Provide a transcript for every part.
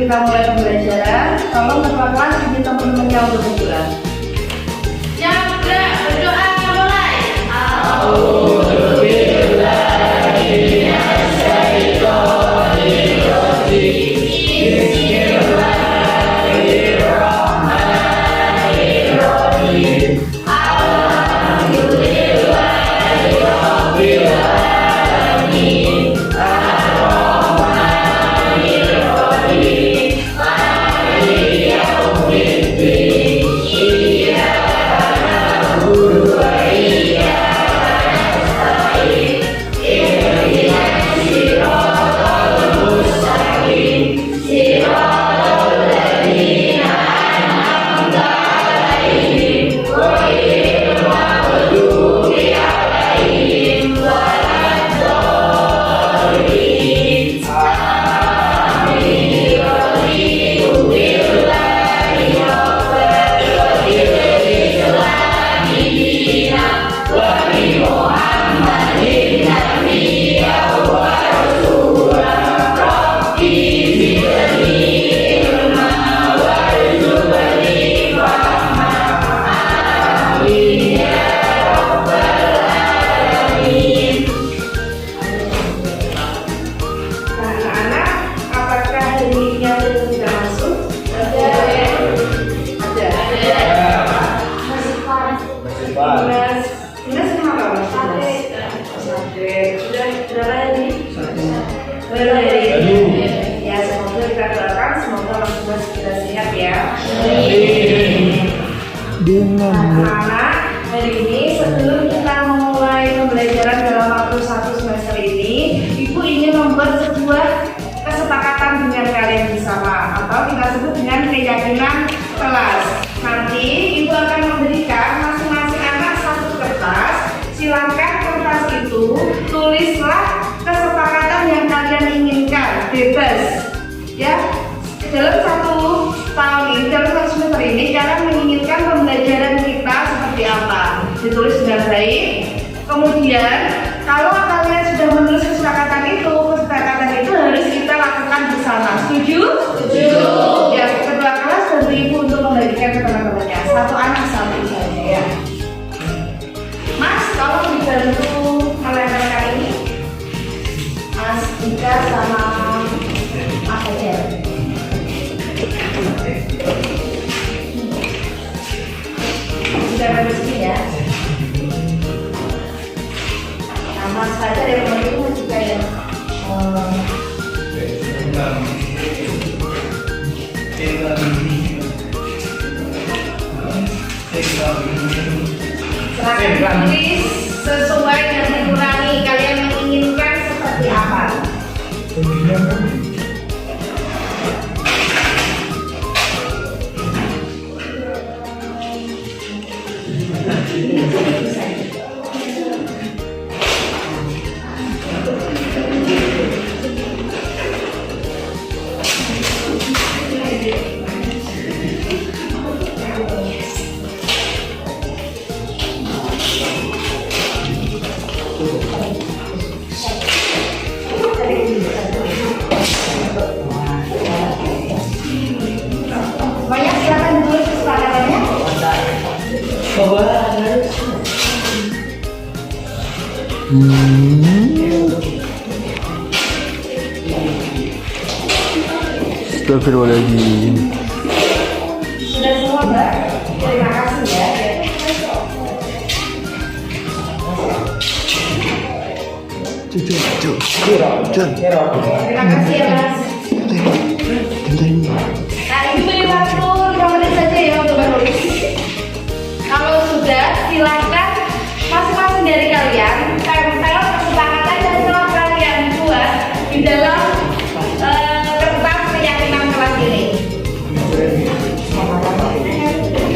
kita mulai pembelajaran, tolong pelan-pelan izin teman-temannya untuk berdoa. Yang berdoa mulai. Ya, semoga kita doakan, semoga Mas segera sehat ya. Anak-anak, hari ini sebelum kita memulai pembelajaran dalam waktu 1 semester ini, Ibu ingin membuat sebuah kesepakatan dengan kalian bersama, atau kita sebut dengan keyakinan kelas. Nanti Ibu akan memberikan masing-masing anak satu kertas. Silakan kertas itu tulislah kesepakatan yang kalian inginkan, bebas ya. Dalam 1 tahun ini, dalam 1 semester ini, kalian menginginkan pembelajaran kita seperti apa, ditulis dengan baik. Kemudian kalau kalian sudah menulis kesepakatan itu harus kita lakukan bersama. Setuju? Setuju. Ya, kedua kelas bantu Ibu untuk membagikan ke teman-temannya, satu anak satu saja ya. Mas, tolong dibantu melemparkan ini. Mas Dika sama Mas Fajar. Sudah ada di sini ya. Nah, Mas Fajar yang menerima juga ya. Silakan tulis sesuai dan dikurangi kalian menginginkan seperti apa. Banyak, silakan ditulis kesepakatannya. Astagfirullahaladzim. Sudah semua, Mbak? Terima kasih ya. Terima kasih ya, Mas. Nah, Ibu beri waktu 5 menit saja ya untuk menulis. Kalau sudah, silakan masing-masing dari kalian tempel kesepakatan yang telah kalian buat di dalam kertas keyakinan kelas ini.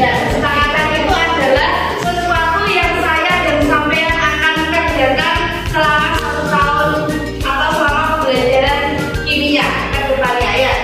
Dan kesepakatan itu adalah sesuatu yang saya dan sampean akan kerjakan selama 1 tahun atau selama pembelajaran kimia ke depannya ya.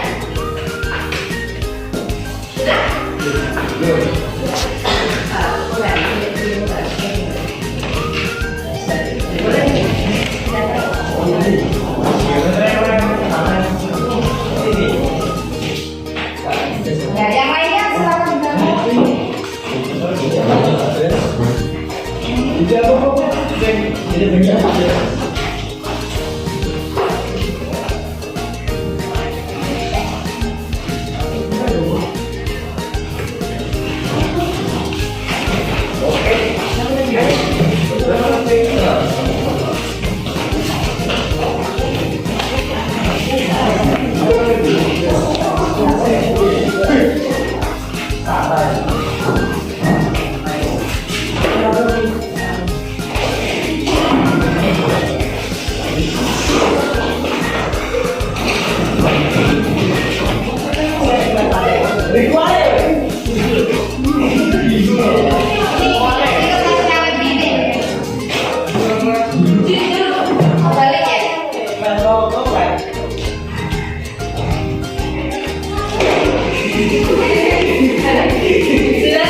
Sudah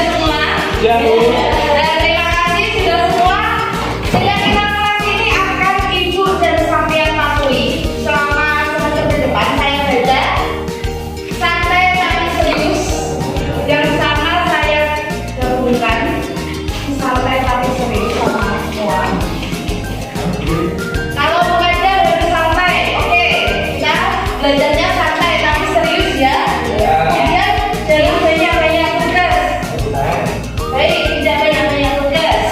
semua? Terima kasih sudah semua. Keyakinan kelas ini akan ibu dan sampean patuhi selama semester ke depan. Saya baca santai tapi serius. Yang sama saya gabungkan santai tapi serius sama semua. Kalau mengajar lebih santai, oke. Nah, belajarnya santai tapi serius ya. Kemudian jangan banyak-banyak tugas. Baik, tidak banyak-banyak tugas.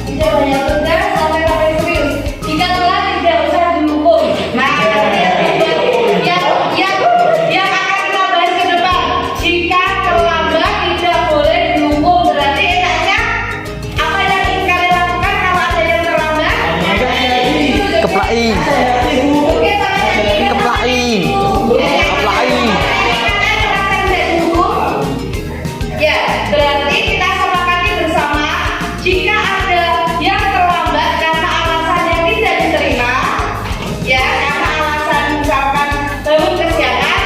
Tidak banyak tugas, sampai serius. Jika telah tidak usah dihukum. Nah, yang akan kita bahas ke depan. Jika terlambat tidak boleh dihukum. Berarti enaknya apa yang ingin kalian lakukan kalau ada yang terlambat? Keplai. Oke, tangannya ini. Keplai. Ya, berarti kita sepakati bersama jika ada yang terlambat karena alasannya tidak diterima, ya karena alasan misalkan belum kesehatan,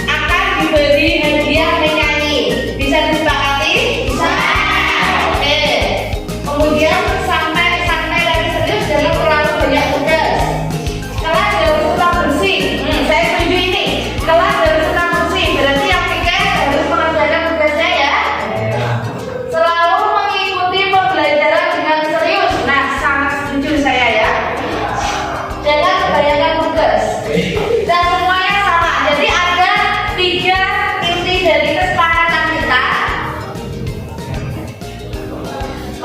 akan diberi hadiah menyanyi. Bisa disepakati? Bisa. Oke. Kemudian santai lagi serius, jangan terlalu banyak tugas. Kelas harus tetap bersih. Saya setuju ini. Kelas harus tetap bersih. Berarti yang pikir harus mengerjakan tugasnya ya. Selalu mengikuti pembelajaran dengan serius. Nah, sangat setuju saya ya. Jangan kebanyakan tugas. Dan semuanya sama. Jadi ada 3 inti dari kesepakatan kita.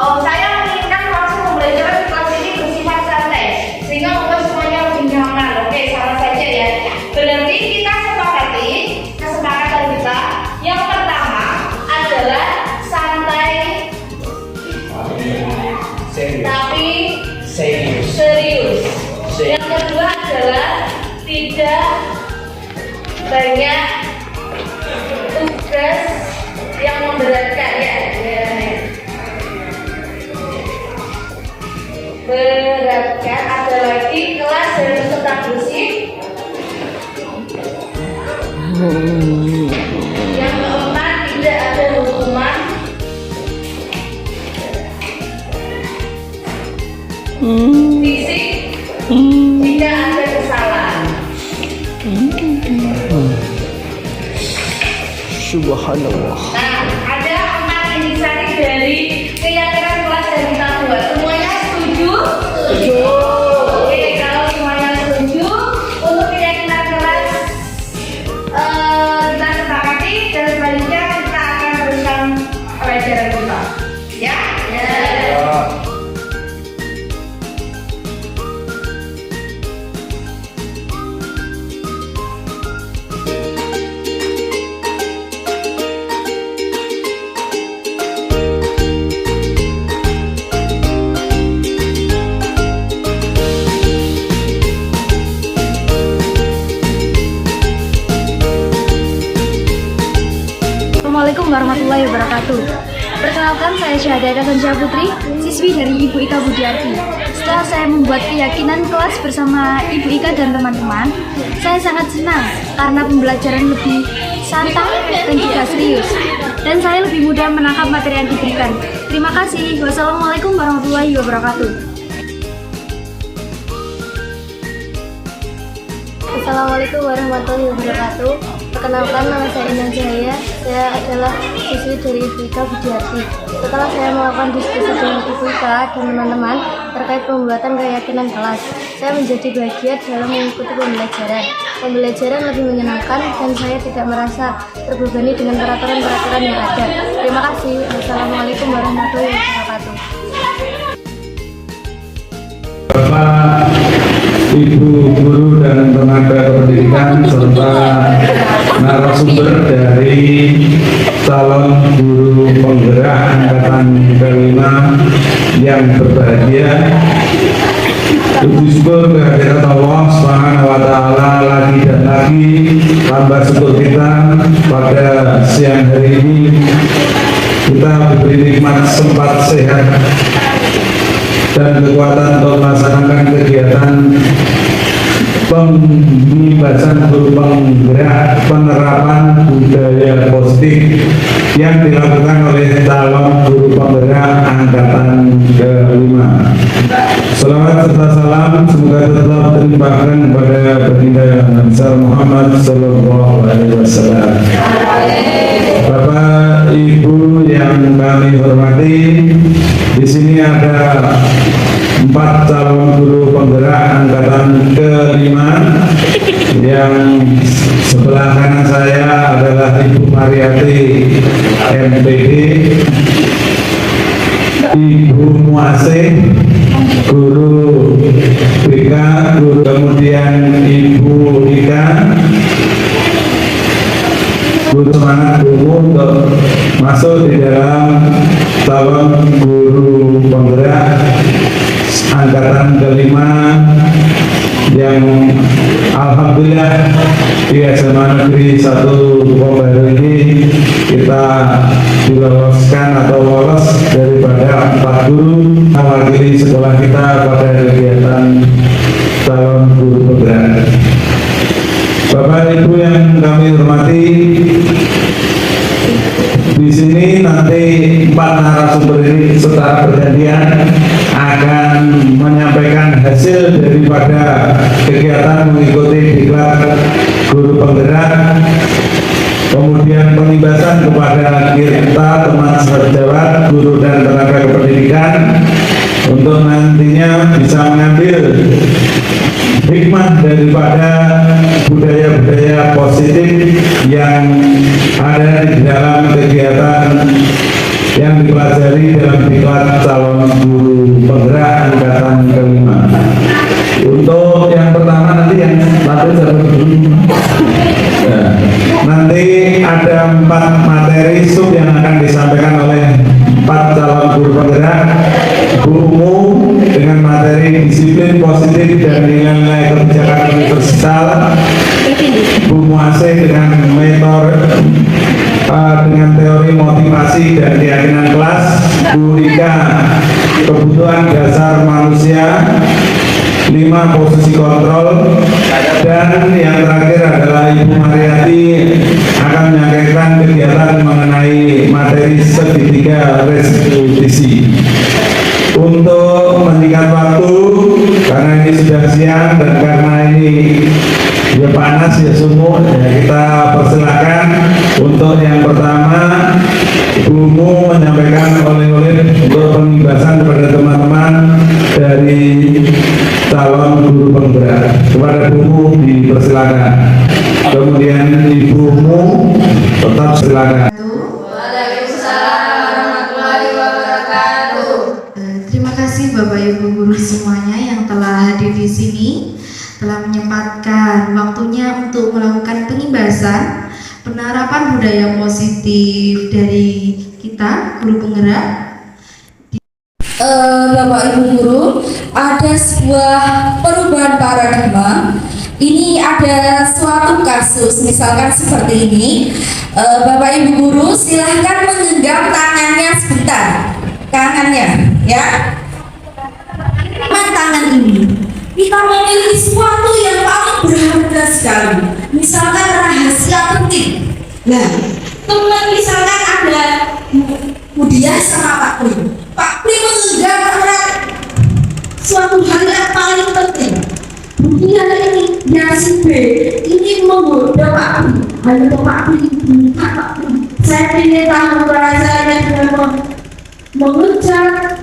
Saya menginginkan proses pembelajaran di kelas ini bersifat santai sehingga membuat semuanya lebih nyaman. Oke, sama saja ya. Berarti kita sepakati kesepakatan kita yang pertama adalah santai tapi serius. Yang kedua adalah tidak banyak tugas yang memberatkan ya. Beratkan. Ada lagi kelas harus tetap bersih. Yang keempat tidak ada hukuman. Fisik tidak ada kesalahan. Subhanallah. Nah, ada 4 intisari dari keyakinan kelas yang kita buat. Semuanya setuju? Setuju. Oke, kalau semuanya setuju, untuk keyakinan kelas kita sepakati dan selanjutnya kita akan teruskan pelajaran kita. Ya? Ya. Assalamualaikum warahmatullahi wabarakatuh. Perkenalkan, saya Syahada Tonja Putri, siswi dari Ibu Ika Budiarti. Setelah saya membuat keyakinan kelas bersama Ibu Ika dan teman-teman, saya sangat senang karena pembelajaran lebih santai dan juga serius. Dan saya lebih mudah menangkap materi yang diberikan. Terima kasih. Wassalamualaikum warahmatullahi wabarakatuh. Assalamualaikum warahmatullahi wabarakatuh. Perkenalkan, nama saya Intan Jaya. Saya adalah siswi dari Ibu Ika Budiarti. Setelah saya melakukan diskusi dengan Ibu Ika dan teman-teman terkait pembuatan keyakinan kelas, saya menjadi bagian dalam mengikuti pembelajaran. Pembelajaran lebih menyenangkan dan saya tidak merasa terbebani dengan peraturan-peraturan yang ada. Terima kasih. Wassalamualaikum warahmatullahi wabarakatuh. Bapak, Ibu guru dan tenaga pendidikan serta narasumber dari calon guru penggerak angkatan kelima yang berbahagia, Puji syukur kehadirat Allah Subhanahu wa Ta'ala lagi dan lagi. Tambah syukur kita pada siang hari ini kita diberi nikmat sempat sehat dan kekuatan untuk melaksanakan kegiatan pembebasan guru penggerak penerapan budaya positif yang dilakukan oleh calon guru penggerak angkatan ke-5. Salawat serta salam semoga tetap terlimpahkan kepada baginda Nabi Muhammad Sallallahu Alaihi Wasallam. Bapak Ibu yang kami hormati, di sini ada 4 calon guru penggerak angkatan ke-5. Yang sebelah kanan saya adalah Ibu Mariati MPD, Ibu Muasih guru BK, kemudian Ibu Ika guru semangat guru untuk masuk di dalam calon guru penggerak angkatan ke-5 yang alhamdulillah di SMA Negeri 1 Baru ini kita diloloskan atau lolos daripada 4 guru mewakili sekolah kita pada kegiatan calon guru penggerak. Bapak Ibu yang kami hormati, di sini nanti 4 narasumber ini secara bergantian akan menyampaikan hasil daripada kegiatan mengikuti diklat guru penggerak, kemudian pengibasan kepada kita teman sejawat guru dan tenaga kependidikan untuk nantinya bisa mengambil hikmah daripada budaya-budaya positif yang ada di dalam kegiatan yang dipelajari dalam diklat calon guru penggerak angkatan ke-5. Untuk yang pertama nanti yang nanti ada 4 materi sub yang akan disampaikan oleh 4 calon guru penggerak. Bu Umu dengan materi disiplin positif dan nilai-nilai kebijakan universal, Bu Muasih dengan metode dengan teori motivasi dan keyakinan kelas, Bu Rika kebutuhan dasar manusia, 5 posisi kontrol, dan yang terakhir adalah Ibu Mariati akan menyampaikan kegiatan mengenai materi segitiga restitusi. Untuk menyingkat waktu, karena ini sudah siang dan karena ini ya panas ya sumur, ya kita persilakan untuk yang pertama Ibu menyampaikan oleh-oleh untuk pengibasan kepada teman-teman dari calon guru penggerak. Kepada Bu dipersilakan. Kemudian Ibumu tetap silakan. Terima kasih Bapak Ibu guru semuanya yang telah hadir di sini, telah menyempatkan waktunya untuk melakukan pengibasan penerapan budaya positif dari kita guru penggerak. Bapak Ibu guru, ada sebuah perubahan paradigma. Ini ada suatu kasus, misalkan seperti ini. Bapak Ibu guru silahkan menggenggam tangannya sebentar, kanannya, ya. Tangan ini kita memiliki sesuatu yang paling berharga sekali, misalkan rahasia penting. Nah, teman misalkan ada Budia sama Pak Pri. Pak Pri menggenggam erat suatu hal yang paling penting. Budia ini yang si B ini menggoda Pak Pri. Hanya Pak Pri, Pak Pri, saya ingin tahu rasanya dengan mengejar,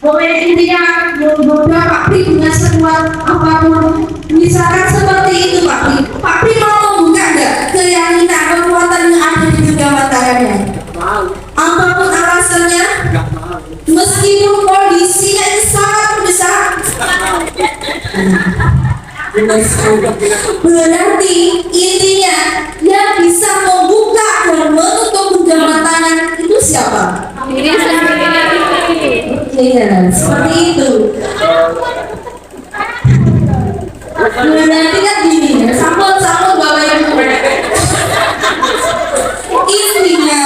pokoknya intinya menggoda Pak Pri dengan sekuat apapun. Misalkan seperti itu Pak Pri. Pak Pri mau membuka enggak keyakinan kekuatan yang ada di genggaman tangannya? Apapun alasannya, meskipun kondisinya ini sangat besar, berarti intinya yang bisa membuka dan menutup genggaman tangan itu siapa? Diri sendiri. Oke, seperti itu. Nanti kan gini, sambut Bapak Ibu. Intinya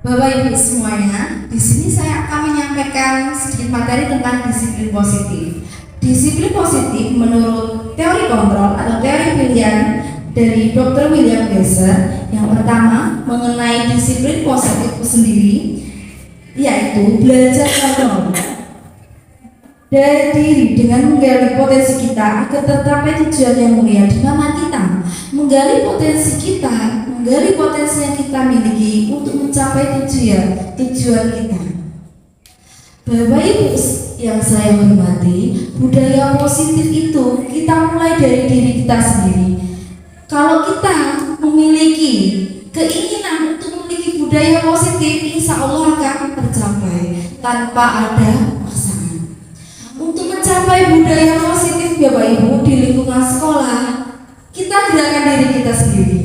Bapak Ibu semuanya, di sini saya akan menyampaikan sedikit materi tentang disiplin positif. Disiplin positif menurut teori kontrol atau teori pilihan dari Dr. William Glasser, yang pertama mengenai disiplin positif itu sendiri, yaitu belajar kontrol dari diri dengan menggali potensi kita agar tercapai tujuan yang mulia, di mana kita menggali potensi kita, menggali potensi yang kita miliki untuk mencapai tujuan kita. Bapak Ibu yang saya hormati, budaya positif itu kita mulai dari diri kita sendiri. Kalau kita memiliki keinginan untuk memiliki budaya positif, insya Allah akan tercapai tanpa ada paksaan. Untuk mencapai budaya positif Bapak Ibu di lingkungan sekolah, kita gerakan diri kita sendiri.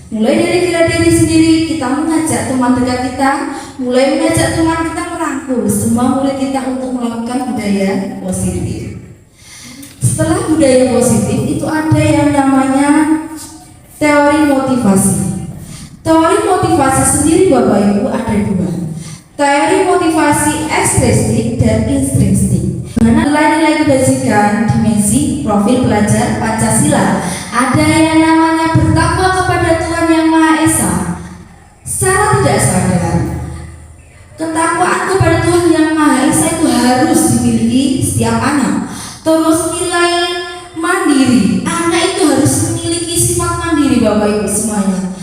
Mulai dari gerak diri sendiri, kita mengajak teman dekat kita, mulai mengajak teman kita merangkul semua murid kita untuk melakukan budaya positif. Setelah budaya positif itu ada yang namanya teori motivasi. Teori motivasi sendiri Bapak Ibu ada dua. Teori motivasi ekstrinsik dan intrinsik. Mana nilai-nilai kebajikan, dimensi, profil pelajar Pancasila. Ada yang namanya bertakwa kepada Tuhan Yang Maha Esa. Secara tidak sadar, ketakwaan kepada Tuhan Yang Maha Esa itu harus dimiliki setiap anak. Terus nilai mandiri, anak itu harus memiliki sifat mandiri Bapak Ibu semuanya.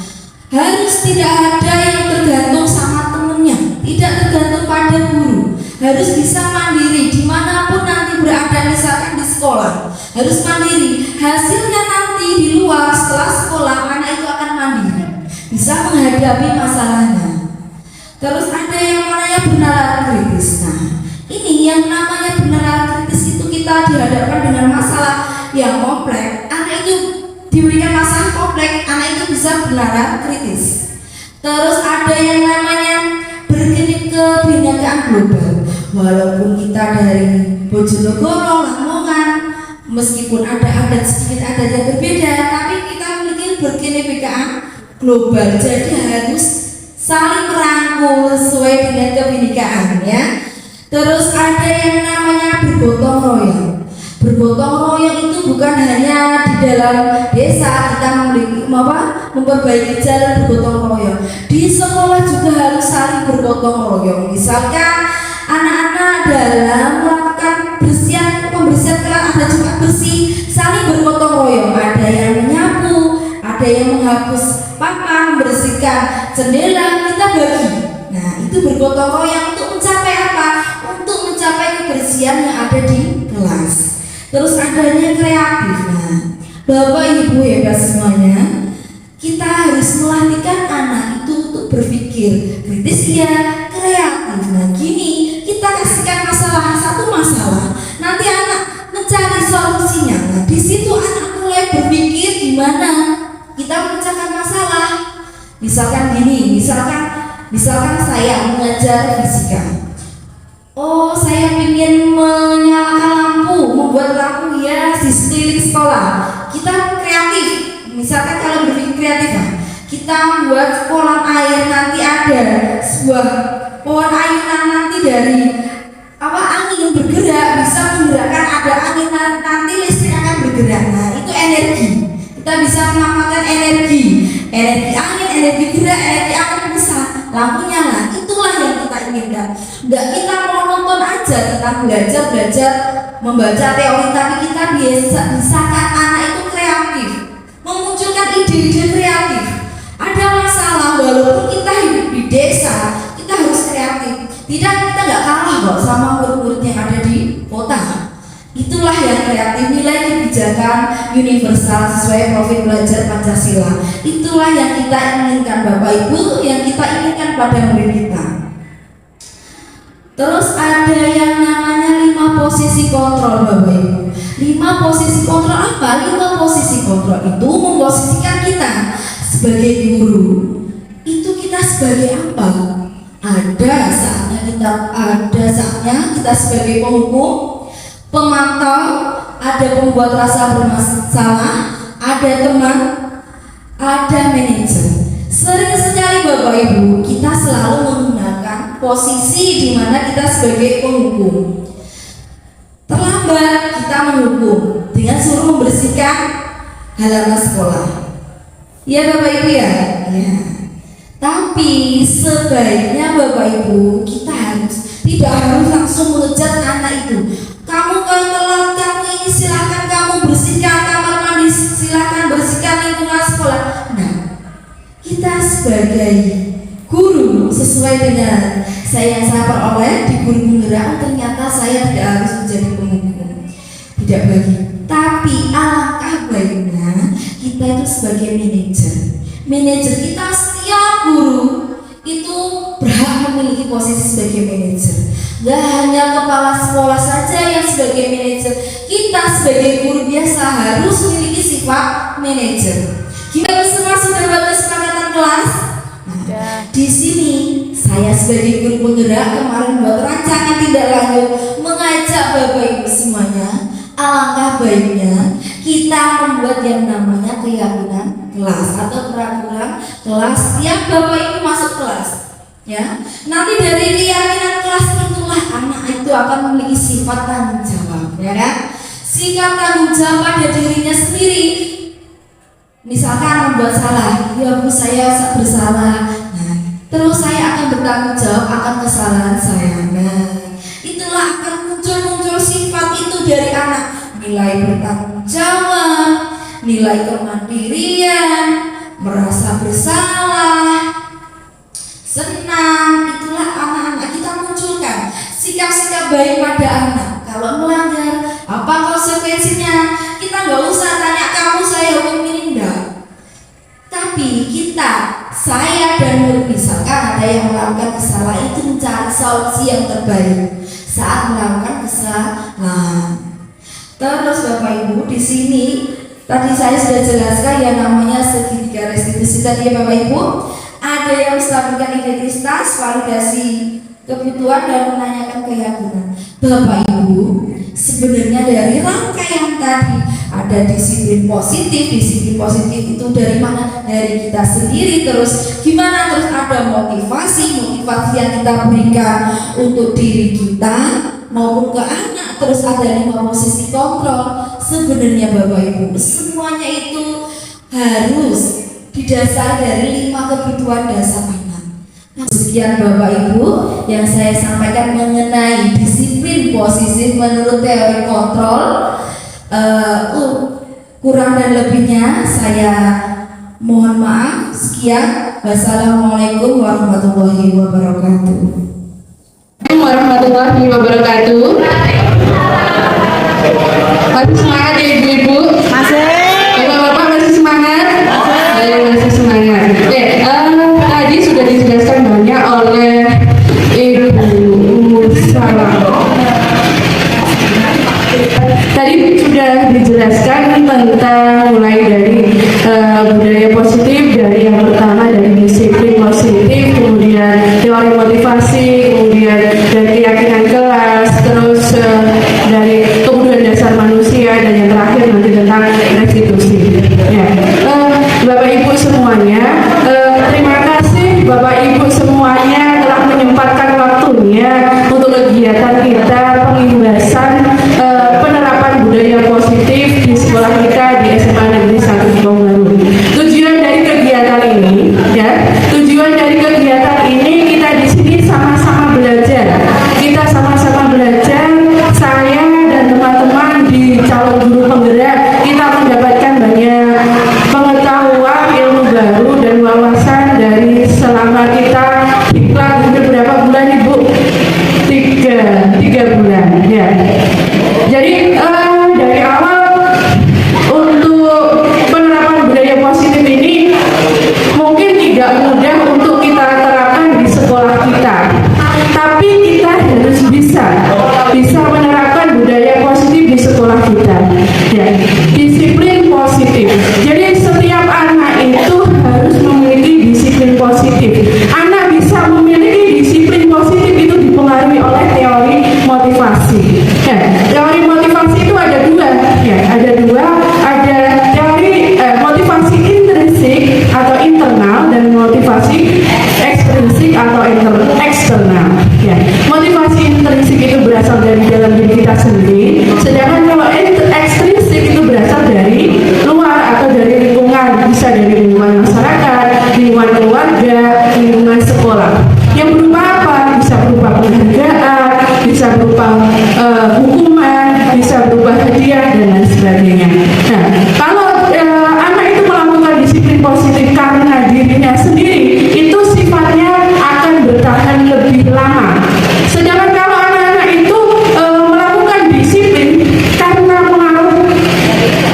Harus tidak ada yang tergantung sama temennya, tidak tergantung pada guru. Harus bisa mandiri dimanapun nanti berada, misalkan di sekolah harus mandiri. Hasilnya nanti di luar setelah sekolah anak itu akan mandiri, bisa menghadapi masalahnya. Terus ada yang namanya benaran kritis. Nah, ini yang namanya benaran kritis itu kita dihadapkan dengan masalah yang kompleks, anak itu diberikan masalah kompleks, anak itu bisa benaran kritis. Terus ada yang namanya bergerak kebinekaan global. Walaupun kita dari Bojonegoro, Lamongan, meskipun ada adat sedikit adat yang berbeda, tapi kita memiliki berkebinekaan global. Jadi harus saling merangkul sesuai dengan kebinekaan ya. Terus ada yang namanya bergotong royong. Bergotong royong itu bukan hanya di dalam desa kita memperbaiki jalan bergotong royong. Di sekolah juga harus saling bergotong royong. Misalkan anak-anak dalam melakukan pembersihan kelas, ada juga bersih, saling bergotong royong. Ada yang menyapu, ada yang menghapus papan, membersihkan jendela, kita bagi. Nah, itu bergotong royong untuk mencapai apa? Untuk mencapai kebersihan yang ada di kelas. Terus adanya kreatif. Nah, Bapak Ibu ya semuanya, kita harus melatihkan anak itu untuk berpikir kritis ya, kreatif. Nah, gini kita kasihkan satu masalah, nanti anak mencari solusinya. Nah, di situ anak mulai berpikir gimana kita memecahkan masalah. Misalkan gini, misalkan saya mengajar fisika. Oh, saya ingin menyalakan lampu, membuat lampu ya di sekeliling sekolah. Kita kreatif. Misalkan kalau berpikir kreatif, kita membuat kolam air, nanti ada sebuah pohon ayunan nanti dari angin bergerak, bisa menggerakkan, ada angin nanti listrik akan bergerak. Nah, itu energi. Kita bisa memanfaatkan energi angin, energi gerak, energi akan bisa lampu nyala. Itulah yang kita inginkan. Enggak kita mau nonton aja tentang belajar membaca teori, tapi kita bisakan anak itu kreatif, memunculkan ide-ide kreatif. Ada masalah, walaupun kita hidup di desa, kita harus kreatif. Kita nggak kalah kok sama murid-murid yang ada di kota. Itulah yang kreatif, nilai kebijakan universal sesuai profil belajar Pancasila. Itulah yang kita inginkan Bapak Ibu, yang kita inginkan pada murid kita. Terus ada yang namanya 5 posisi kontrol Bapak Ibu. 5 posisi kontrol apa? 5 posisi kontrol itu memposisikan kita sebagai guru. Itu kita sebagai apa? Ada saatnya kita dasarnya kita sebagai penghukum, pemantau, ada pembuat rasa bermasalah, ada teman, ada manajer. Sering sekali Bapak Ibu kita selalu menggunakan posisi di mana kita sebagai penghukum. Terlambat kita menghukum dengan suruh membersihkan halaman sekolah. Ya Bapak Ibu ya. Tapi sebaiknya Bapak Ibu kita tidak harus langsung mengejar anak itu. Kamu kalau telat, kamu ini silakan kamu bersihkan kamar mandi, silakan bersihkan lingkungan sekolah. Nah, kita sebagai guru sesuai dengan yang saya peroleh di guru penggerak, ternyata saya tidak harus menjadi penghukum, tidak bagi. Tapi alangkah baiknya kita itu sebagai manajer kita, setiap guru itu berhak memiliki posisi sebagai manajer. Gak hanya kepala sekolah saja yang sebagai manajer, kita sebagai guru biasa harus memiliki sifat manajer. Kita semua sudah kesepakatan kelas. Nah, di sini saya sebagai guru penggerak kemarin buat rancangan tindak lanjut mengajak Bapak Ibu semuanya. Alangkah baiknya kita membuat yang namanya keyakinan kelas atau peraturan kelas setiap Bapak Ibu masuk kelas. Ya, nanti dari keyakinan kelas itulah anak itu akan memiliki sifat tanggung jawab, ya kan? Sikap tanggung jawab pada dirinya sendiri. Misalkan membuat salah, ya Bu saya bersalah. Nah, terus saya akan bertanggung jawab akan kesalahan saya. Nah, itulah akan muncul sifat itu dari anak. Nilai bertanggung jawab, nilai kemandirian, merasa bersalah, senang. Itulah anak-anak kita munculkan sikap-sikap baik pada anak. Kalau melanggar, apa konsekuensinya? Kita nggak usah tanya kamu saya hukum ini enggak. Tapi saya dan misalkan ada yang melakukan kesalahan itu mencari solusi yang terbaik saat melakukan kesalahan. Terus Bapak Ibu di sini tadi saya sudah jelaskan yang namanya segitiga restitusi tadi ya Bapak Ibu. Ada yang menstabilkan identitas, validasi kebutuhan dan menanyakan keyakinan. Bapak Ibu, sebenarnya dari rangkaian tadi ada disiplin positif itu dari mana? Dari kita sendiri. Terus gimana? Terus ada motivasi yang kita berikan untuk diri kita maupun ke anak. Terus ada 5 posisi kontrol. Sebenarnya Bapak Ibu semuanya itu harus didasari dari 5 kebutuhan dasar anak. Nah, sekian Bapak Ibu yang saya sampaikan mengenai disiplin positif menurut teori kontrol. Kurang dan lebihnya saya mohon maaf. Sekian. Wassalamualaikum warahmatullahi wabarakatuh. Warahmatullahi wabarakatuh. Masih semangat ya ibu-ibu? Masih. Bapak-bapak masih semangat? Masih semangat. Oke, tadi sudah dijelaskan banyak oleh Ibu Salam. Tadi sudah dijelaskan tentang mulai dari budaya positif, dari yang pertama dari disiplin positif, kemudian teori motivasi, kemudian dari keyakinan kelas, terus dari kebutuhan dasar manusia, dan yang terakhir nanti tentang restitusi. Ya. Bapak Ibu semuanya, terima kasih Bapak Ibu semuanya telah menyempatkan waktunya untuk kegiatan kita pengimbasan penerapan budaya positif di sekolah kita di SMA Negeri 1 Bonggaru. Tujuan dari kegiatan ini kita di sini sama-sama belajar. Kita sama-sama belajar. Saya dan teman-teman di calon guru penggerak kita mendapatkan banyak pengetahuan Kalau anak itu melakukan disiplin positif karena dirinya sendiri, itu sifatnya akan bertahan lebih lama. Sedangkan kalau anak-anak itu melakukan disiplin karena pengaruh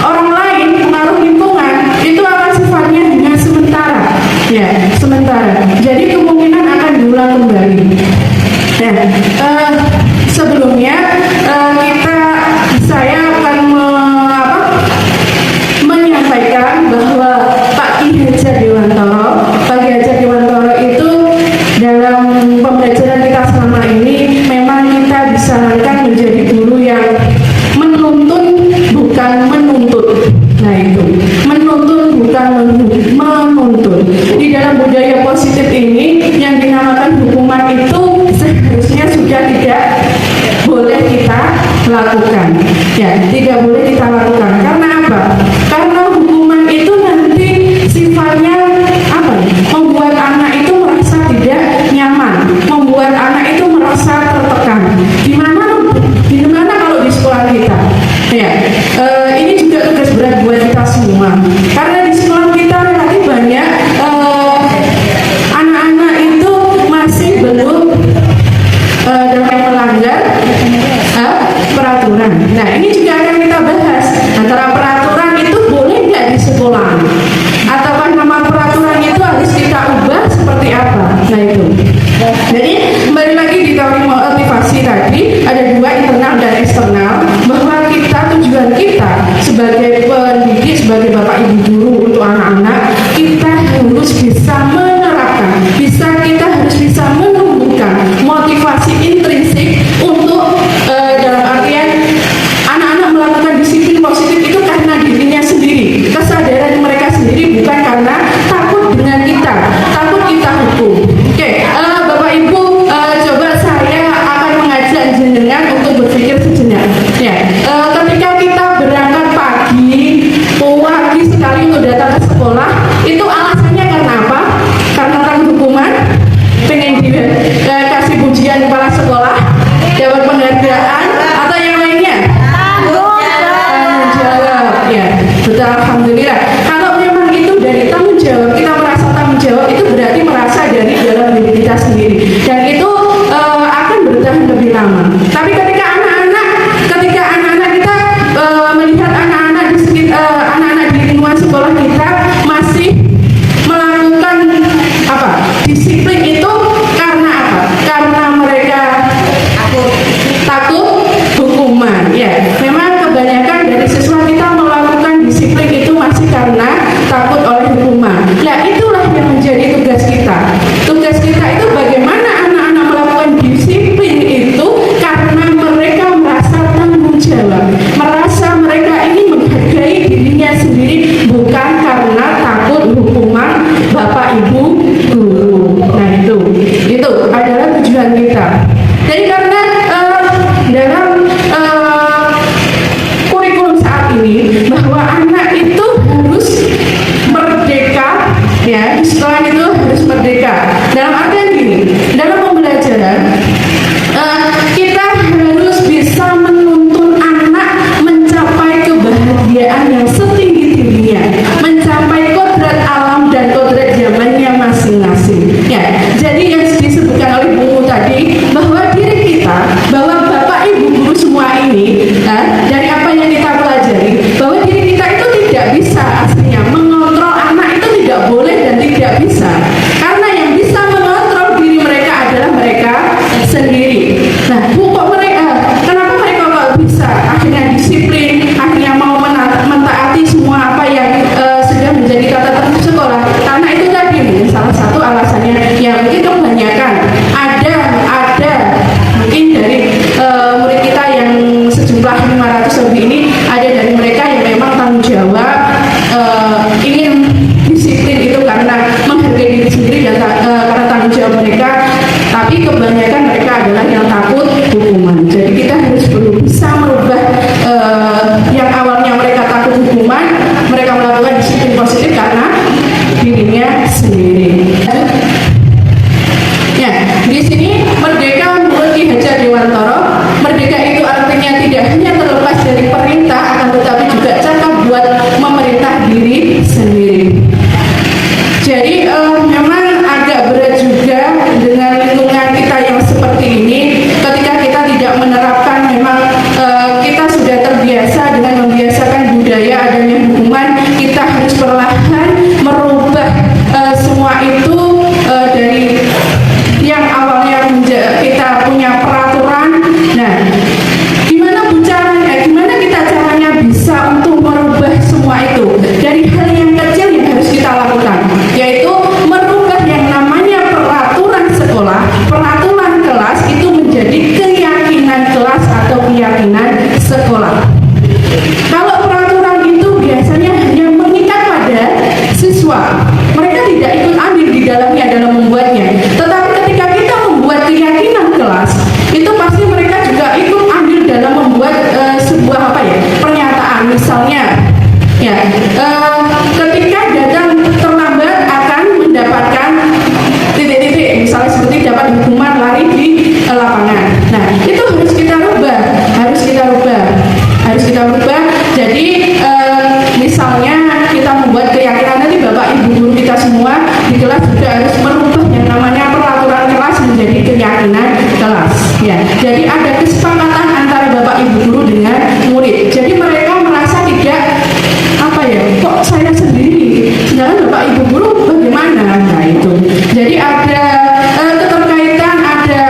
orang lain, pengaruh lingkungan, itu akan sifatnya hanya sementara, ya, sementara. Jadi kemungkinan akan diulang kembali. Nah, sebelumnya saya akan menyampaikan bahwa Pak Ki Hajar Dewantoro itu dalam pembelajaran kita selama ini memang kita disarankan menjadi guru yang menuntun bukan menuntut. Nah itu, menuntun bukan menuntun. Di dalam budaya positif ini yang dinamakan hukuman itu seharusnya sudah tidak boleh kita lakukan. Ya, tidak boleh kita lakukan. Karena apa? Karena hukuman itu nanti sifatnya apa? Membuat anak itu merasa tidak nyaman, membuat anak itu merasa tertekan. Gimana kalau di sekolah kita? Ya, ini juga tugas berat buat kita semua. Karena di sekolah kita relatif banyak anak-anak itu masih belum melanggar peraturan. Nah, ini juga akan kita bahas antara peraturan itu boleh nggak di sekolah, ataukah nama peraturan itu harus kita ubah seperti apa. Nah itu. Jadi kembali lagi di teori motivasi tadi ada dua, internal dan eksternal, bahwa tujuan kita sebagai pendidik, sebagai bapak ibu guru untuk anak-anak, kita harus bisa menerapkan, kita harus bisa menumbuhkan motivasi intrinsik untuk dalam artian anak-anak melakukan disiplin positif itu karena dirinya sendiri, kesadaran mereka sendiri, bukan karena takut dengan kita, takut kita hukum. Oke, Bapak Ibu, coba saya akan mengajak jenengan untuk berpikir sejenak. Ya, ketika kita berangkat pagi sekali untuk datang ke sekolah, itu alasannya karena apa? Karena takut hukuman, pengen dikasih pujian kepala sekolah, dapat penghargaan, atau yang lainnya? Tanggung jawab, ya, betul, alhamdulillah. Kalau memang itu dari tanggung jawab, kita merasa tanggung jawab, itu berarti merasa dari dalam diri kita sendiri, dan itu akan bertahan lebih lama. Tapi ketika anak-anak kita melihat anak-anak di lingkungan sekolah kita masih melakukan disiplin itu karena apa? Karena mereka takut hukuman. Ya, memang kebanyakan dari siswa kita melakukan disiplin itu masih karena diri sendiri. Jadi memang agak berat juga dengan lingkungan kita yang seperti ini ketika kita tidak menerapkan. Memang kita sudah terbiasa dengan membiasakan budaya adanya hukuman, kita harus perlahan merubah semua itu dari yang awalnya kita punya peraturan. Nah, gimana kita caranya bisa untuk merubah semua itu dari hal yang kecil yang harus kita lakukan, yaitu merubah yang namanya peraturan sekolah, peraturan kelas itu menjadi keyakinan kelas atau keyakinan sekolah. Kalau peraturan itu biasanya hanya mengikat pada siswa, mereka tidak ikut andil di dalamnya dalam membuatnya. Tetapi ketika kita membuat keyakinan kelas, itu pasti mereka juga ikut andil dalam membuat sebuah pernyataan. Misalnya, ya, ketika datang terlambat akan mendapatkan titik-titik, misalnya seperti dapat hukuman lari di lapangan. Nah, itu harus kita rubah. Jadi misalnya kita membuat keyakinan, nanti Bapak Ibu guru kita semua di kelas juga harus merubah yang namanya peraturan kelas menjadi keyakinan kelas. Ya, jadi ada kesepakatan antara Bapak Ibu guru dengan murid. Jadi mereka merasa tidak kok saya sendiri, sedangkan Bapak Ibu guru bagaimana? Nah itu. Jadi ada keterkaitan, ada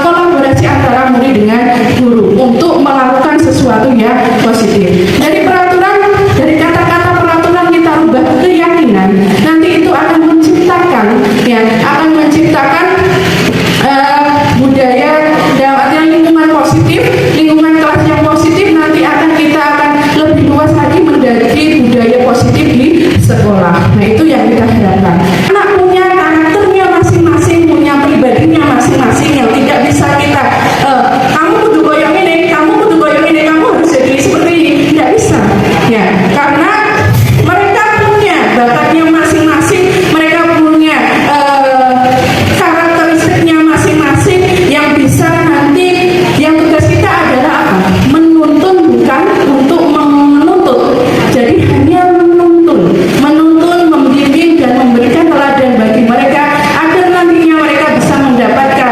kolaborasi antara murid dengan guru untuk melakukan sesuatu yang positif. Dari kata-kata peraturan kita rubah keyakinan, nanti itu akan menciptakan budaya dalam artian lingkungan positif, lingkungan kelas yang positif. Nanti kita akan lebih luas lagi menjadi budaya positif di sekolah. Nah itu yang kita harapkan. Anak punya karakternya masing-masing, punya pribadinya masing-masing yang tidak bisa kita kamu kudu goyang ini, kamu harus jadi seperti ini. Tidak bisa, ya, karena mereka punya bakatnya masing-masing, mereka punya karakteristiknya masing-masing yang bisa nanti, yang tugas kita adalah apa? Menuntun, bukan untuk menuntut. Jadi hanya menuntun, membimbing dan memberikan teladan bagi mereka agar nantinya mereka bisa mendapatkan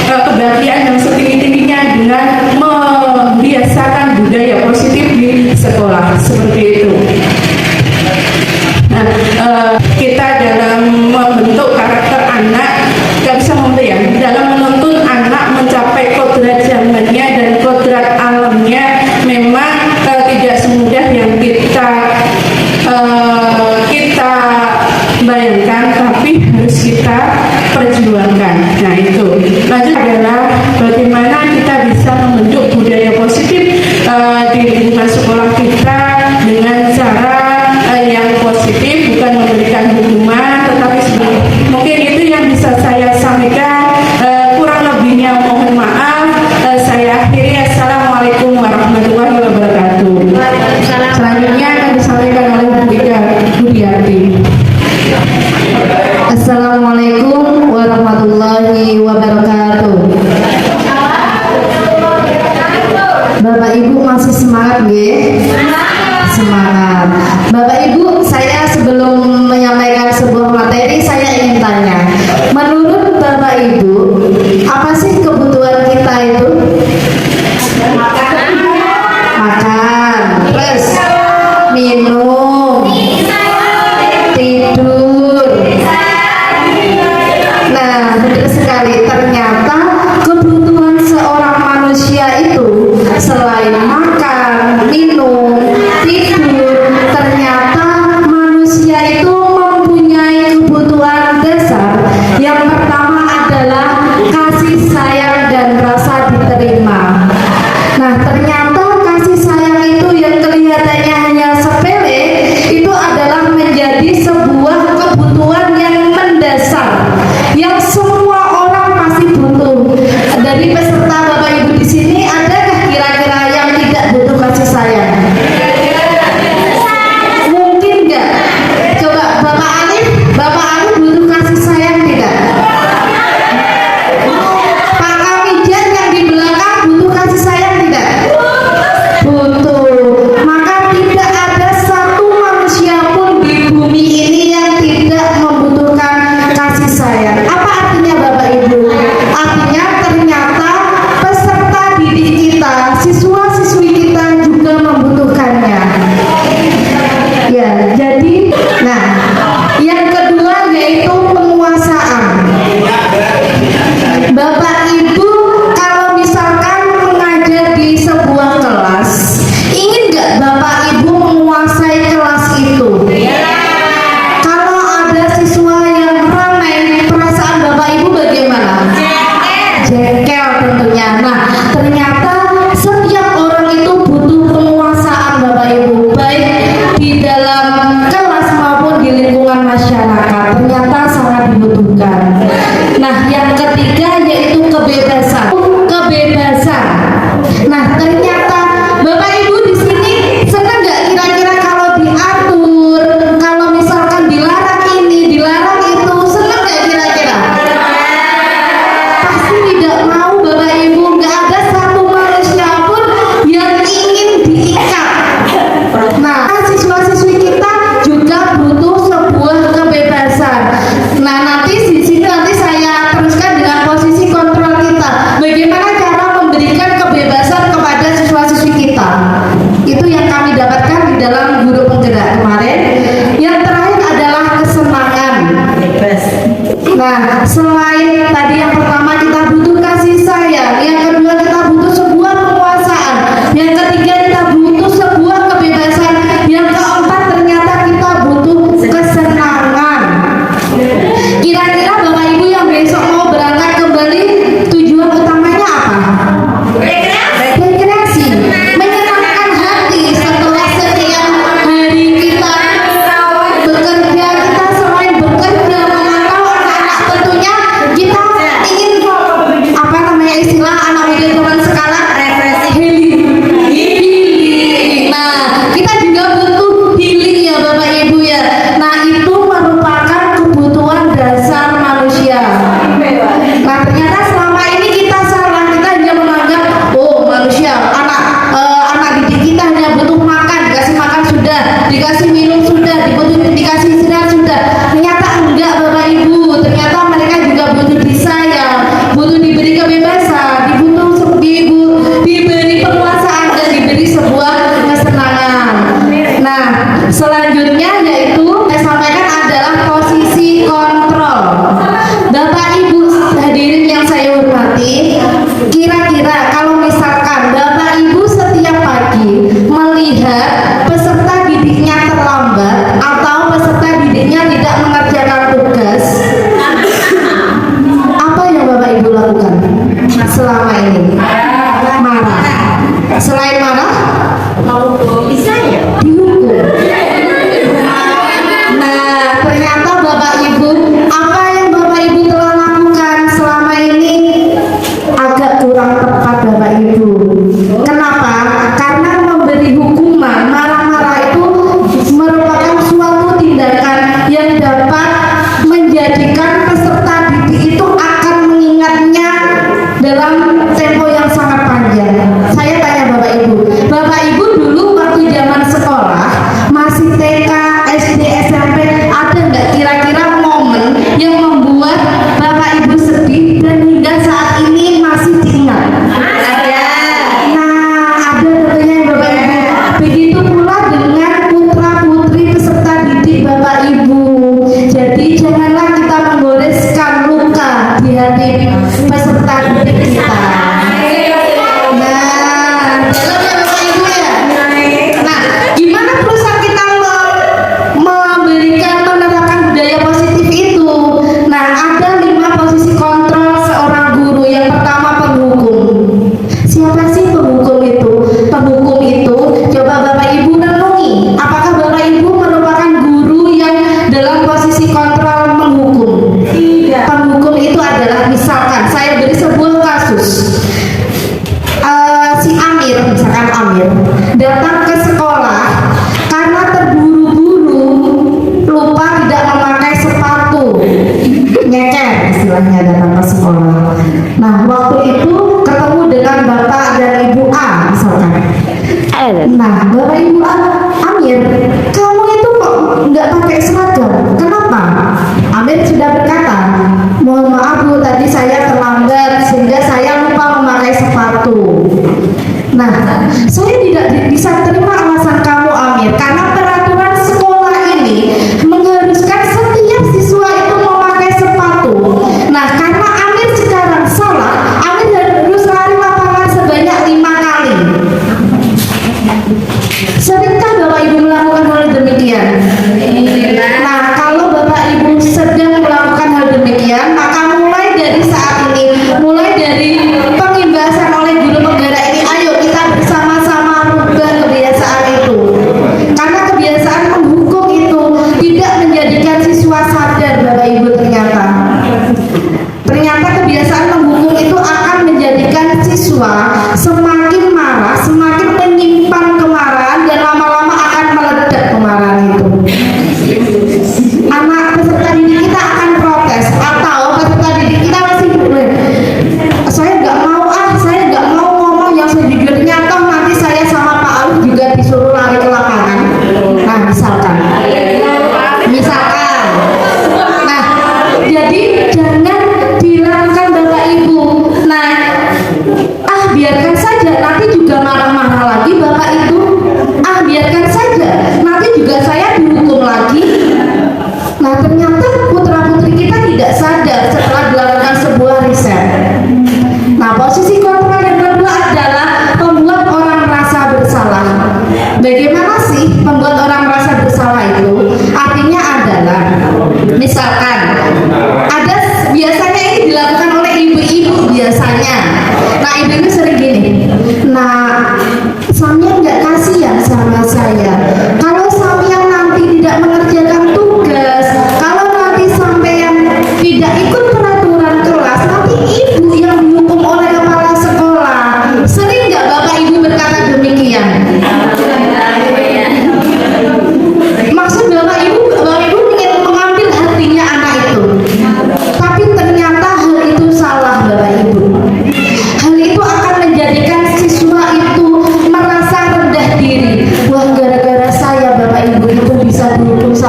kebahagiaan yang setinggi-tingginya dengan membiasakan budaya positif di sekolah seperti itu. Nah, kita dalam membentuk karakter anak gak bisa ya, dalam menuntun anak mencapai kodrat zamannya dan kodrat alamnya memang tidak semudah yang kita bayangkan, tapi harus kita perjuangkan. Nah itu. Lanjut adalah bagaimana kita bisa membentuk budaya positif di lingkungan sekolah kita dengan cara yang positif, bukan memberikan hukuman, tetapi mungkin itu yang bisa saya sampaikan. Kurang lebihnya mohon maaf. Saya akhiri. Assalamualaikum warahmatullahi wabarakatuh. Selanjutnya akan disampaikan oleh Bu Ika Budiarti. Assalamualaikum warahmatullahi wabarakatuh. Bapak Ibu masih semangat nggih? Semangat. Bapak Ibu, saya sebelum menyampaikan sebuah materi, saya ingin tanya, menurut Bapak Ibu, apa sih kebutuhan kita itu? Makan, terus minum, tidur. Nah, benar sekali. Ternyata kebutuhan seorang manusia itu selain makan, minum, tidur, ternyata manusia itu mempunyai kebutuhan dasar. Yang pertama adalah kasih sayang dan rasa diterima. Nah, ternyata kasih sayang itu yang kelihatannya hanya sepele,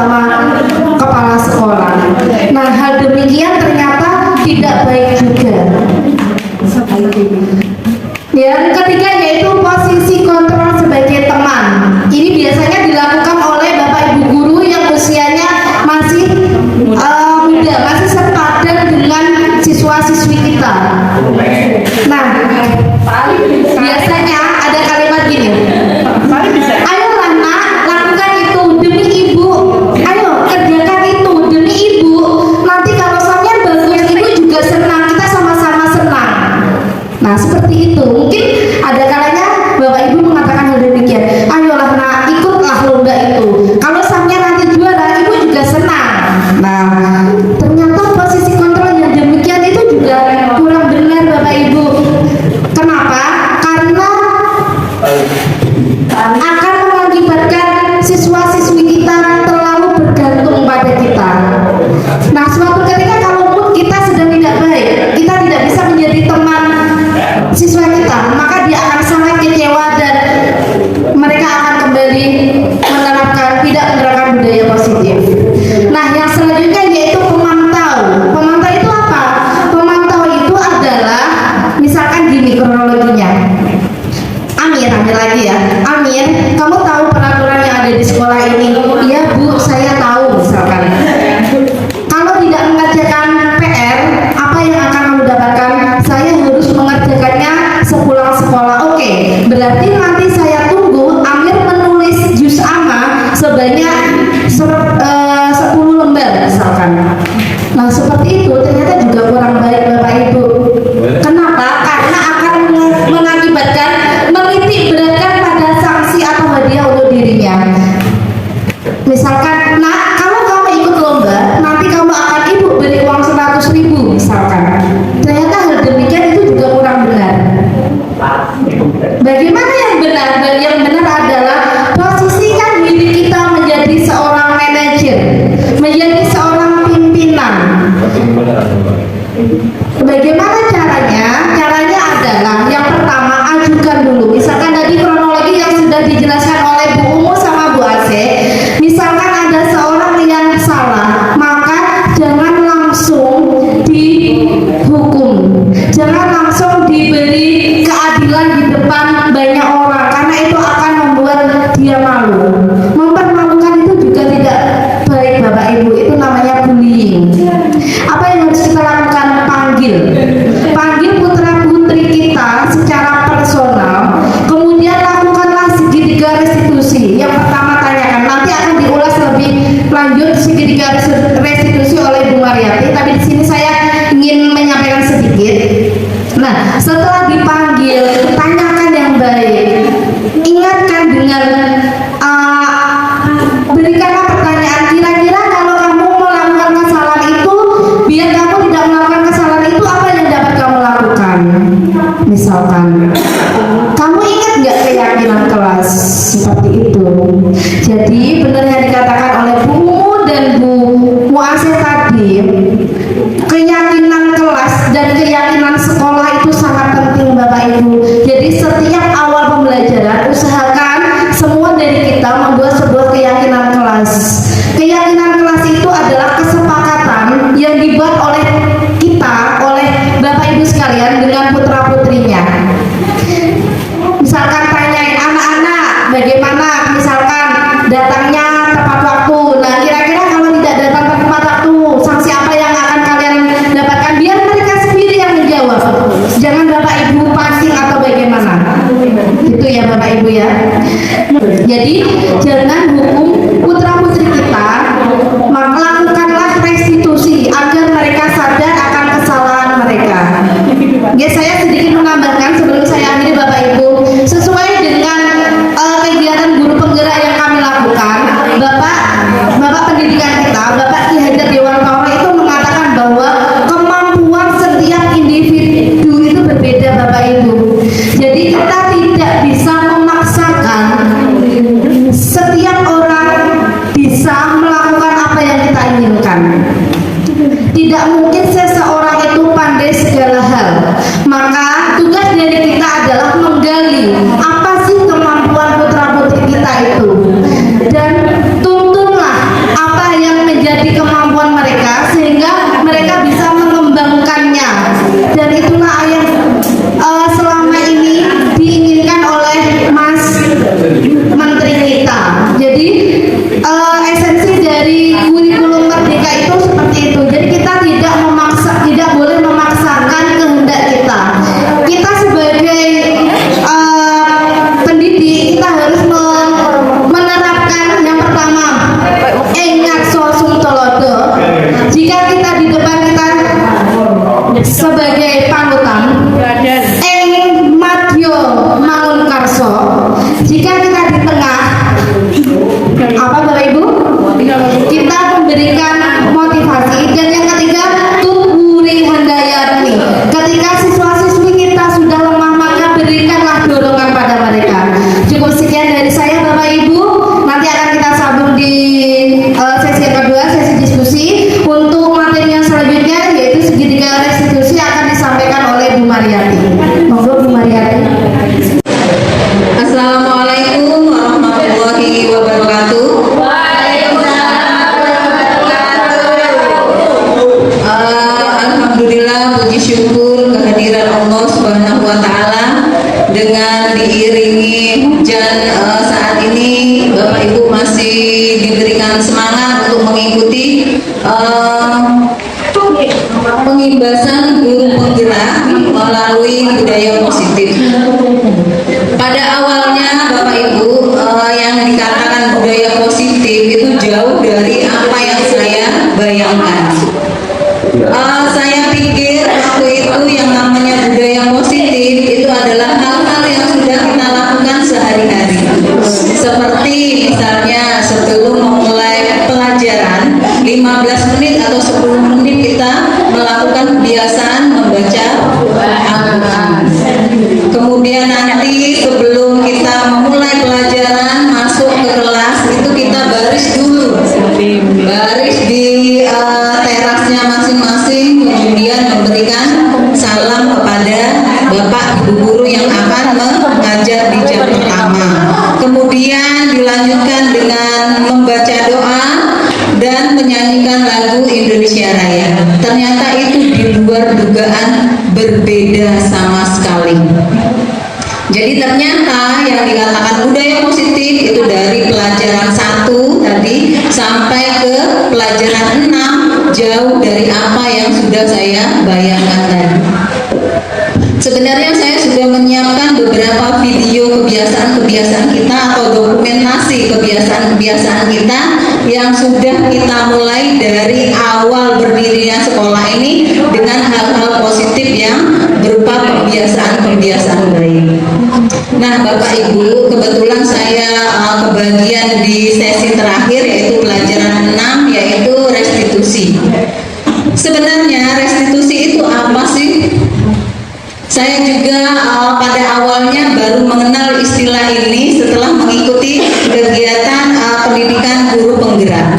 sama kepala sekolah. Nah, hal demikian ternyata tidak baik juga. Yang ketiga yaitu posisi kontrol sebagai teman. Ini biasanya dilakukan oleh Bapak Ibu guru yang usianya masih muda, masih sepadan dengan siswa-siswi kita. Nah, biasanya ada kalimat gini, ayolah nak, lakukan itu demi ibu, ayo kerjakan itu demi ibu, nanti kalau sampean bagus ibu juga senang, kita sama-sama senang. Nah, seperti itu. Mungkin ada kalanya Bapak Ibu mengatakan hal demikian, ayolah nak, ikutlah lomba itu, kalau sampean nanti juara ibu juga senang. Nah, ternyata posisi kontrol yang demikian itu juga kurang benar Bapak Ibu. Kenapa? Karena akan mengakibatkan siswa-siswi kita terlalu bergantung pada kita. Nah, suatu ketika kalau mood kita sedang tidak baik, kita tidak bisa menjadi teman siswa kita, maka dia akan sangat kecewa dan mereka akan kembali tidak menerapkan budaya positif. Nah, yang selanjutnya yaitu pemantau. Pemantau itu apa? Pemantau itu adalah, misalkan gini kronologinya. Amir lagi ya. Amir, kamu tahu peraturan yang ada di sekolah ini? Iya Bu, saya tahu misalkan. Kalau tidak mengerjakan PR, apa yang akan kamu dapatkan? Saya harus mengerjakannya sepulang sekolah. Oke, berarti nanti saya tunggu Amir menulis juz amma sebanyak 10 lembar misalkan. Nah, seperti itu ternyata juga kurang baik Bapak Ibu. Kenapa? Karena akan mengakibatkan menitik beratkan pada sanksi atau hadiah untuk dirinya. Misalkan, nah kalau kamu ikut lomba, nanti kamu akan ibu beri uang 100.000 misalkan. Ternyata hal demikian itu juga kurang benar. Bagaimana yang benar? Yang benar adalah posisikan diri kita menjadi seorang manajer, menjadi seorang pimpinan. Bagaimana caranya? Caranya adalah yang pertama, ajukan dulu. Misalkan tadi kronologi yang sudah dijelaskan oleh Bu Umu sama Bu Ase. Misalkan ada seorang yang salah, maka jangan langsung dihukum, jangan langsung diberi keadilan di depan banyak orang, karena itu akan membuat dia malu. Mempermalukan itu juga tidak baik Bapak Ibu, itu namanya bullying. Apa yang harus kita lakukan? Panggil putra putri kita secara personal, kemudian lakukanlah segitiga restitusi. Yang pertama tanyakan, nanti akan diulas lebih lanjut segitiga restitusi oleh Bu Mariati, tapi di sini saya ingin menyampaikan sedikit. Nah, setelah dipanggil, tanyakan yang baik, ingatkan dengan berikanlah pertanyaan, kira-kira kalau kamu melakukan kesalahan itu, biar kamu tidak melakukan kesalahan itu, apa yang dapat kamu lakukan? Misalkan, kamu ingat nggak keyakinan kelas? Seperti itu. Jadi benar yang dikatakan oleh Bu Umu dan Bu Muasih tadi, keyakinan kelas dan keyakinan sekolah itu sangat penting Bapak Ibu. Jadi setiap awal pembelajaran usahakan semua dari kita membuat sebuah keyakinan kelas. Keyakinan kelas itu adalah kesepakatan yang dibuat oleh kita, oleh Bapak Ibu sekalian dengan putra putrinya. Misalkan tanyain anak-anak bagaimana misalkan datangnya tepat waktu. Nah, kira-kira kalau tidak datang tepat waktu, sanksi apa yang akan kalian dapatkan? Biar mereka sendiri yang menjawab. Jangan Bapak Ibu passing atau bagaimana. Itu ya Bapak Ibu ya. Jadi jangan hukum putra putri kita, maka lakukanlah restitusi agar mereka sadar akan kesalahan mereka. Ya, saya sedikit menambahkan sebelum saya akhiri Bapak Ibu, sesuai dengan kegiatan guru penggerak yang kami lakukan, Bapak pendidikan kita, Bapak Ki Hajar Dewantoro itu mengatakan bahwa kemampuan setiap individu itu berbeda Bapak Ibu. Jadi kita tidak bisa memaksakan setiap orang bisa melakukan apa yang kita inginkan. Tidak mungkin seseorang itu pandai segala hal. Maka tugas dari kita adalah menggali apa sih kemampuan putra putri kita itu, dan tuntunlah apa memberikan motivasi. Dan yang ketiga, Tuturi Handayani. Ketika siswa-siswi kita sudah lemah, maka berikanlah dorongan pada mereka. Cukup sekian dari saya Bapak Ibu. Nanti akan kita sambung di sesi kedua, sesi diskusi. Untuk materi yang selanjutnya yaitu segitiga restitusi akan disampaikan oleh Bu Mariati. Monggo Bu Mariati. Assalamualaikum warahmatullahi wabarakatuh. Alhamdulillah, puji syukur kehadiran Allah Subhanahu wa Ta'ala. Dengan diiringi hujan saat ini, Bapak Ibu masih diberikan semangat untuk mengikuti pengimbasan guru penggerak melalui budaya positif. Pada awalnya Bapak Ibu, yang dikatakan budaya positif itu jauh dari apa yang saya bayangkan. Saya pikir waktu itu yang namanya budaya positif itu adalah hal-hal yang sudah kita lakukan sehari-hari. Seperti misalnya sebelum memulai pelajaran 15 menit atau 10 menit kita melakukan kebiasaan membaca Al-Quran. Kemudian nanti sebelum kita memulai pelajaran masuk ke kelas itu kita baris dulu, baris di terasnya masing-masing, kemudian memberikan salam kepada Bapak Ibu guru yang akan mengajar di jam pertama. Kemudian dilanjutkan dengan membaca doa dan menyanyikan lagu Indonesia Raya. Ternyata itu di luar dugaan, berbeda sama sekali. Jadi ternyata yang dikatakan budaya positif itu dari pelajaran 1 tadi sampai ke pelajaran 6 jauh dari apa yang sudah saya bayangkan tadi. Sebenarnya saya sudah menyiapkan beberapa video kebiasaan-kebiasaan kita atau dokumentasi kebiasaan-kebiasaan kita yang sudah kita mulai dari awal berdirinya sekolah ini dengan hal-hal positif yang berupa kebiasaan-kebiasaan baik. Nah Bapak Ibu, kebetulan saya kebagian di sesi terakhir yaitu pelajaran 6 yaitu restitusi. Sebenarnya restitusi itu apa sih? Saya juga pada awalnya baru mengenal istilah ini setelah mengikuti kegiatan pendidikan guru penggerak.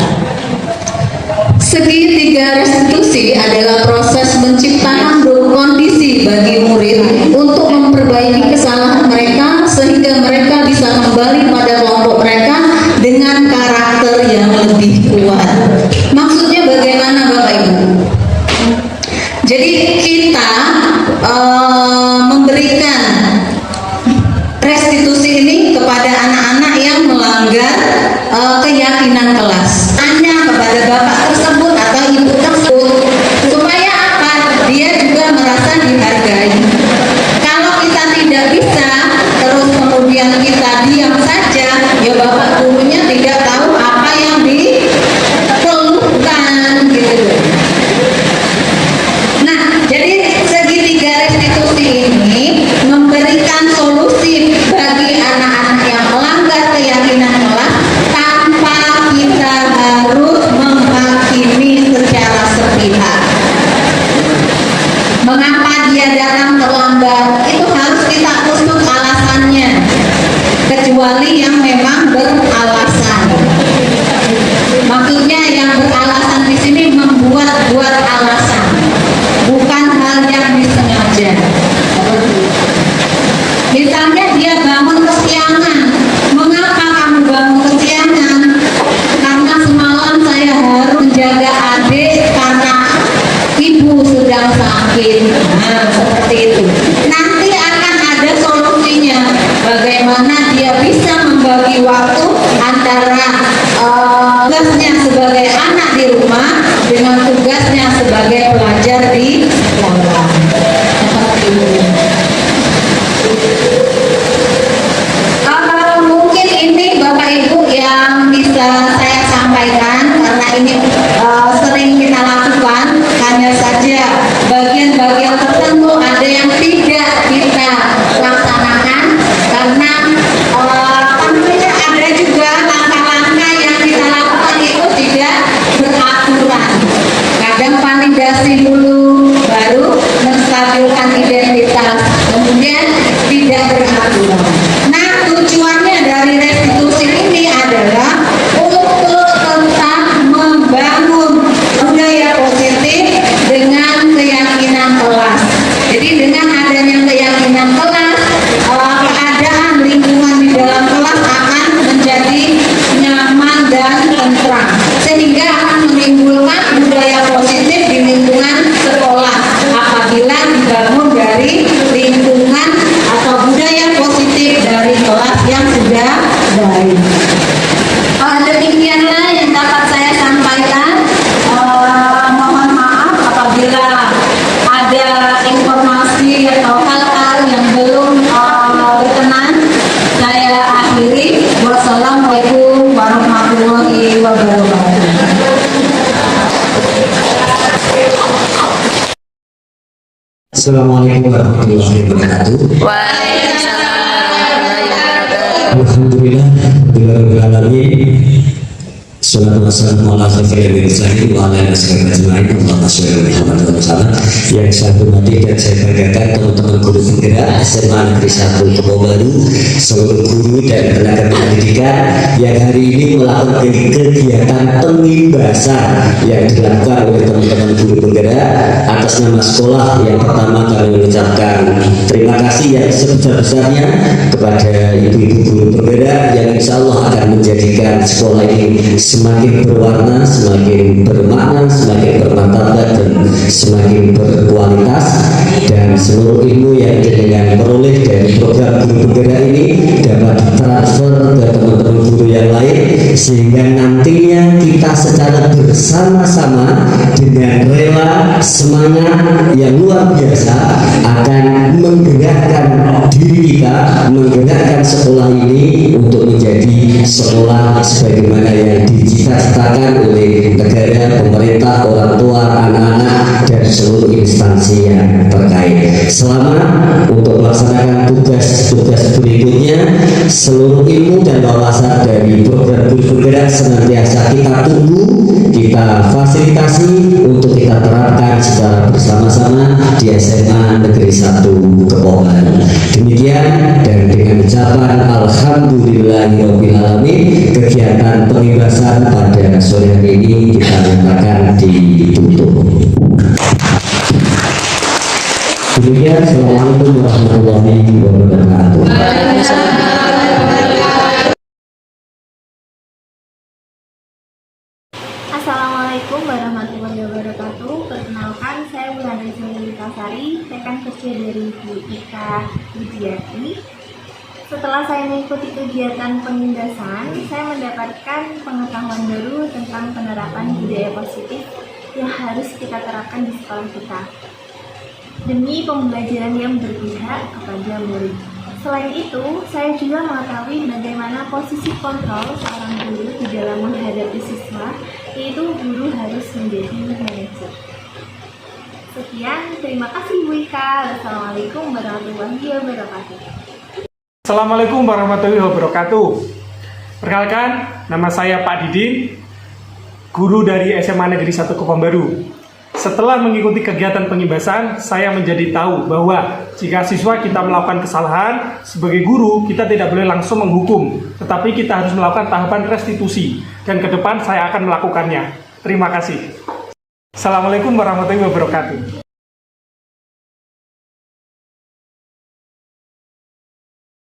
Segitiga restitusi adalah proses menciptakan kondisi bagi murid untuk memperbaiki kesalahan mereka sehingga mereka bisa kembali pada kelompok mereka dengan karakter yang lebih kuat. Maksudnya bagaimana Bapak Ibu? Jadi kita memberikan restitusi ini kepada anak-anak yang melanggar keyakinan kelas. Tanya kepada bapak tersebut atau ibu tersebut supaya apa? Dia juga merasa dihargai. Kalau kita tidak bisa terus kemudian kita diam saja, ya bapak gurunya tidak tahu apa yang dikeluhkan gitu. Nah, jadi segitiga restitusi ini memberikan solusi bagi anak-anak yang melanggar keyakinan kelas tanpa kita harus menghakimi secara sepihak. Mengapa dia datang terlambat? Itu harus kita usut alasannya, kecuali yang memang beralasan. Maksudnya yang beralasan di sini membuat alasan, bukan hal yang disengaja. Misalnya dia bangun kesiangan. Mengapa kamu bangun kesiangan? Karena semalam saya harus menjaga adik karena ibu sedang sakit. Nah, seperti itu. Nanti akan ada solusinya. Bagaimana dia bisa membagi waktu antara tugasnya sebagai anak di rumah dengan tugasnya sebagai pelajar di sekolah. Seperti itu. Mungkin ini Bapak Ibu yang bisa saya sampaikan karena ini sering kita lakukan. Hanya saja bagian-bagian tertentu ada yang tidak kita laksanakan karena tentunya ada juga langkah-langkah yang kita lakukan itu tidak berhasil. generasi dulu baru menstabilkan identitas, kemudian tidak beraturan. Nah, tujuannya dari restitusi ini adalah untuk tentang membangun budaya positif dengan keyakinan kelas. Jadi dengan adanya keyakinan kelas, keadaan lingkungan di dalam kelas akan menjadi nyaman dan tentram, sehingga akan menimbulkan budaya positif di lingkungan sekolah apabila dibangun dari lingkungan atau budaya positif dari kelas yang sudah baik. Demikianlah yang dapat saya sampaikan. Mohon maaf apabila ada informasi atau hal-hal yang belum berkenan. Saya akhiri. Wassalamualaikum warahmatullahi wabarakatuh. Assalamualaikum warahmatullahi wabarakatuh. Alhamdulillah, Salatu wassalamu ala asyrofil mursalin wa ala alihi ajma'in. Allahumma shalli ala Muhammad wa sallam. Yang saya hormati dan saya banggakan teman-teman guru penggerak SMA Negeri 1 Kebawabaru, seluruh guru dan tenaga pendidikan yang hari ini melakukan kegiatan pengimbasan yang dilakukan oleh teman-teman guru penggerak atas nama sekolah. Yang pertama kami mengucapkan terima kasih yang sebesar-besarnya kepada ibu-ibu guru penggerak yang insya Allah akan menjadikan sekolah ini semakin berwarna, semakin bermakna, semakin bermartabat dan semakin berkualitas, dan seluruh ilmu yang dengan peroleh dari program guru penggerak ini dapat transfer ke teman-teman guru yang lain, sehingga nantinya kita secara bersama-sama dengan rela semangat yang luar biasa akan menggerakkan diri kita, menggerakkan sekolah ini untuk menjadi sekolah sebagaimana yang dicita-citakan oleh negara, pemerintah, orang tua, anak-anak, dan seluruh instansi yang terkait. Selama untuk melaksanakan tugas-tugas berikutnya, seluruh ilmu dan wawasan dari program guru penggerak senantiasa kita tunggu, kita fasilitasi untuk kita terapkan secara bersama-sama di SMA Negeri 1 Kebawabaru. Demikian, dan dengan ucapan alhamdulillahirabbil alamin, kegiatan pengimbasan pada sore hari ini kita nyatakan ditutup. Demikian, assalamualaikum warahmatullahi wabarakatuh. Assalamualaikum warahmatullahi wabarakatuh. Perkenalkan, saya Wulandari Sari, rekan kerja dari Bu Ika Widiati. Setelah saya mengikuti kegiatan pengimbasan, saya mendapatkan pengetahuan baru tentang penerapan budaya positif yang harus kita terapkan di sekolah kita demi pembelajaran yang berpihak kepada murid. Selain itu, saya juga mengetahui bagaimana posisi kontrol seorang guru di dalam menghadapi siswa, yaitu guru harus menjadi manajer. Sekian, terima kasih Bu Ika. Wassalamualaikum warahmatullahi wabarakatuh. Assalamualaikum warahmatullahi wabarakatuh. Perkenalkan, nama saya Pak Didin, guru dari SMA Negeri 1 Kebawabaru. Setelah mengikuti kegiatan pengimbasan, saya menjadi tahu bahwa jika siswa kita melakukan kesalahan, sebagai guru kita tidak boleh langsung menghukum, tetapi kita harus melakukan tahapan restitusi, dan ke depan saya akan melakukannya. Terima kasih. Assalamualaikum warahmatullahi wabarakatuh.